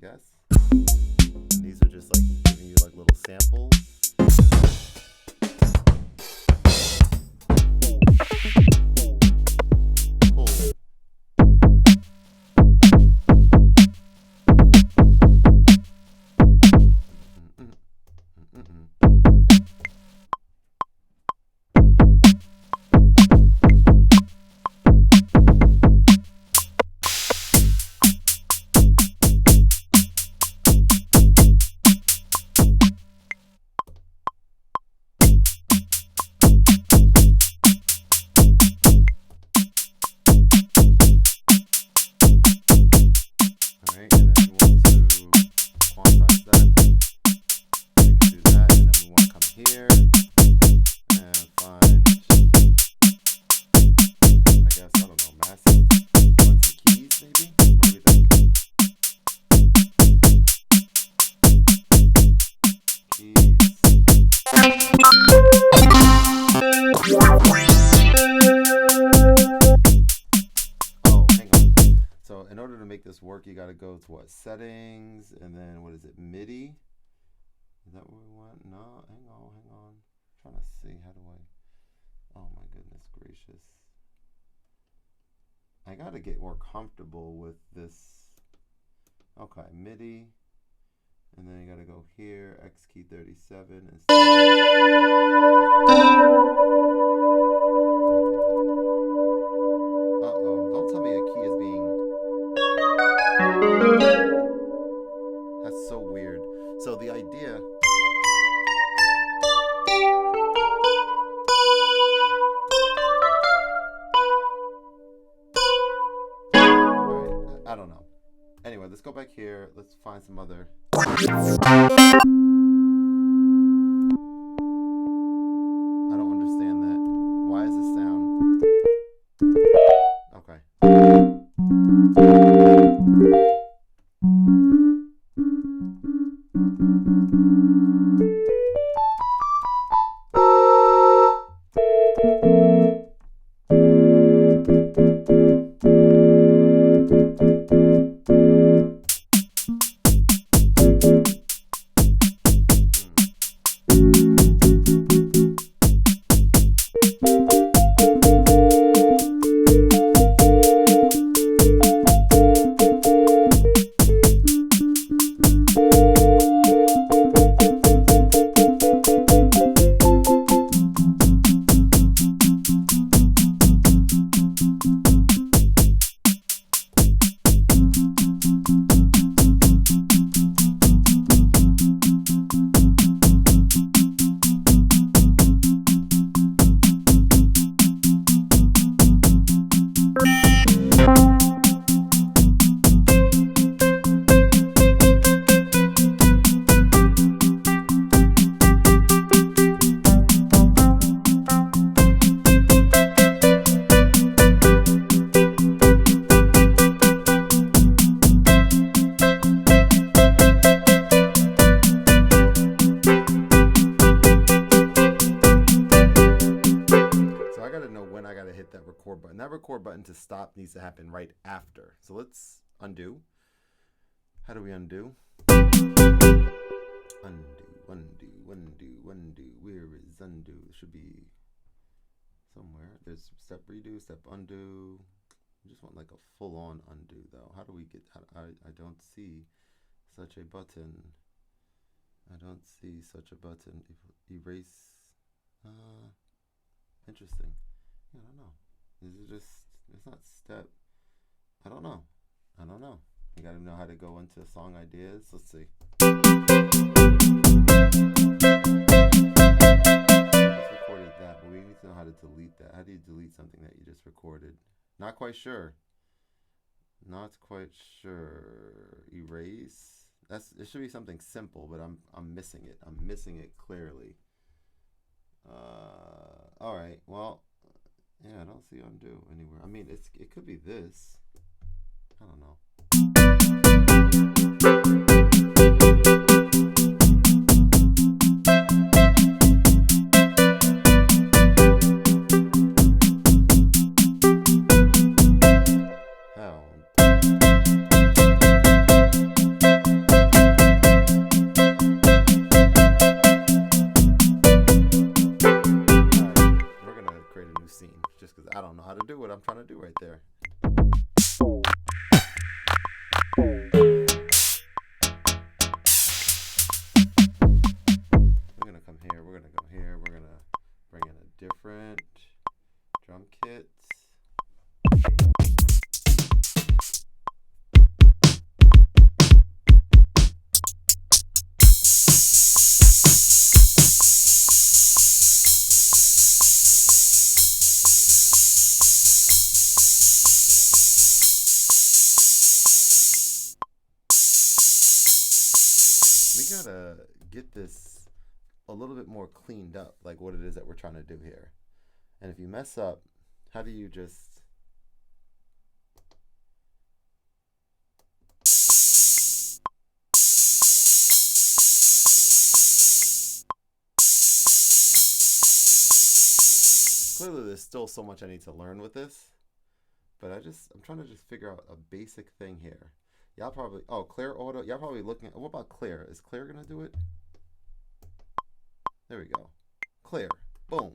guess. And these are just like giving you like little samples. Cool. Work, you got to go to what, settings, and then what is it, Midi? Is that what we want? No, hang on. I'm trying to see, how do I, oh my goodness gracious. I got to get more comfortable with this. Okay, Midi, and then you got to go here, Xkey 37. Uh-oh, don't tell me a key is being... That's so weird. So the idea... Alright, I don't know. Anyway, let's go back here. Let's find some other... I don't understand that. Why is this sound... Okay. That record button to stop needs to happen right after. So let's undo. How do we undo? Undo. Where is undo? It should be somewhere. There's step redo, step undo. I just want like a full-on undo though. How do we get, I don't see such a button. Erase. Interesting. Yeah, I don't know. Is it just, it's not step, I don't know. You gotta know how to go into song ideas. Let's see. I just recorded that, but we need to know how to delete that. How do you delete something that you just recorded? Not quite sure. Erase. It should be something simple, but I'm missing it. I'm missing it clearly. All right. Well, yeah, I don't see undo anywhere. I mean, it could be this. I don't know. Hell. gotta get this a little bit more cleaned up, like what it is that we're trying to do here. And if you mess up, how do you just... Clearly there's still so much I need to learn with this, but I'm trying to just figure out a basic thing here. Y'all probably, oh, Clear Auto, y'all probably looking at, what about Clear? Is Clear gonna do it? There we go. Clear, boom.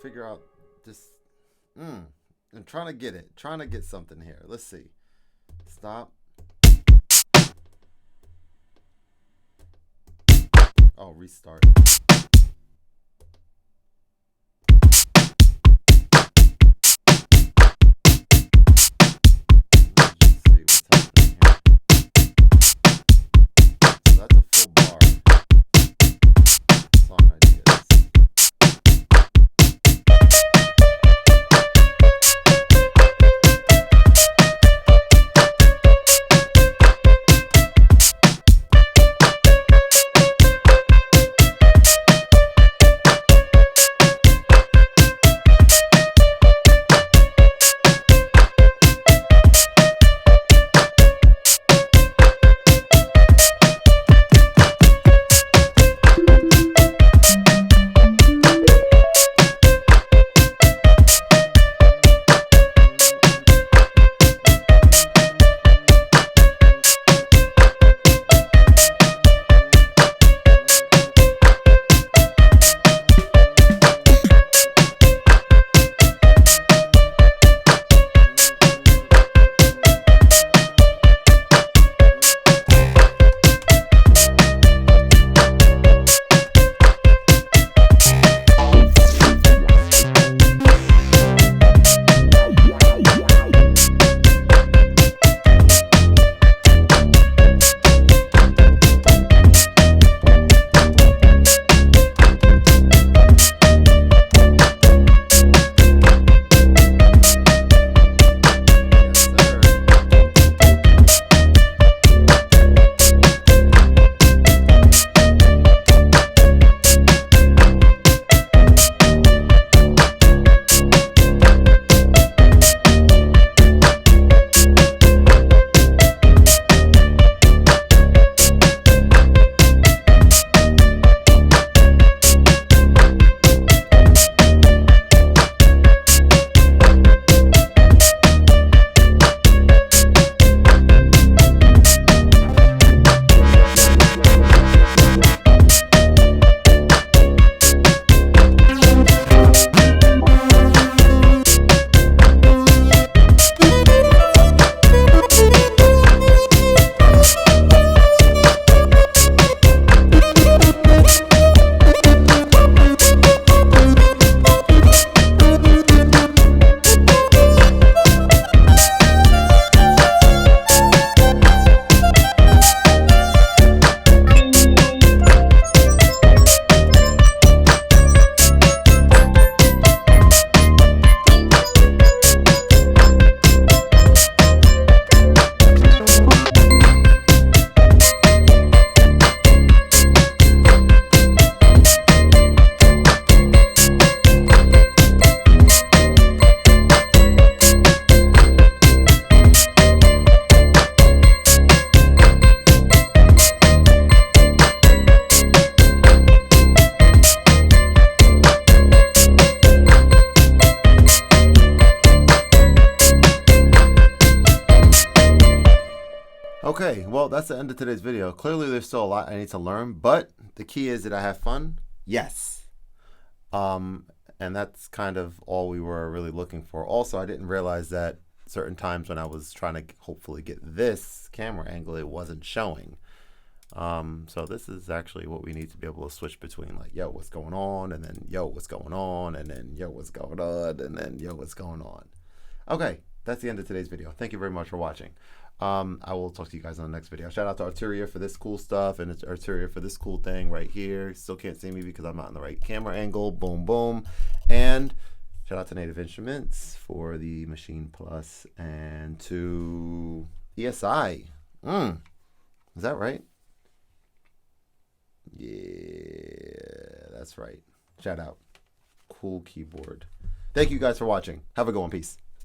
Figure out this. I'm trying to get it. Trying to get something here. Let's see. Stop. Oh, restart. Okay, well, that's the end of today's video. Clearly, there's still a lot I need to learn, but the key is, did I have fun? Yes. And that's kind of all we were really looking for. Also, I didn't realize that certain times when I was trying to hopefully get this camera angle, it wasn't showing. So this is actually what we need to be able to switch between, like, yo, what's going on, and then yo, what's going on, and then yo, what's going on, and then yo, what's going on. Okay, that's the end of today's video. Thank you very much for watching. I will talk to you guys on the next video. Shout out to Arturia for this cool stuff, and Arturia for this cool thing right here. Still can't see me because I'm not in the right camera angle. Boom, boom. And shout out to Native Instruments for the Maschine Plus, and to ESI. Is that right? Yeah, that's right. Shout out. Cool keyboard. Thank you guys for watching. Have a good one. Peace.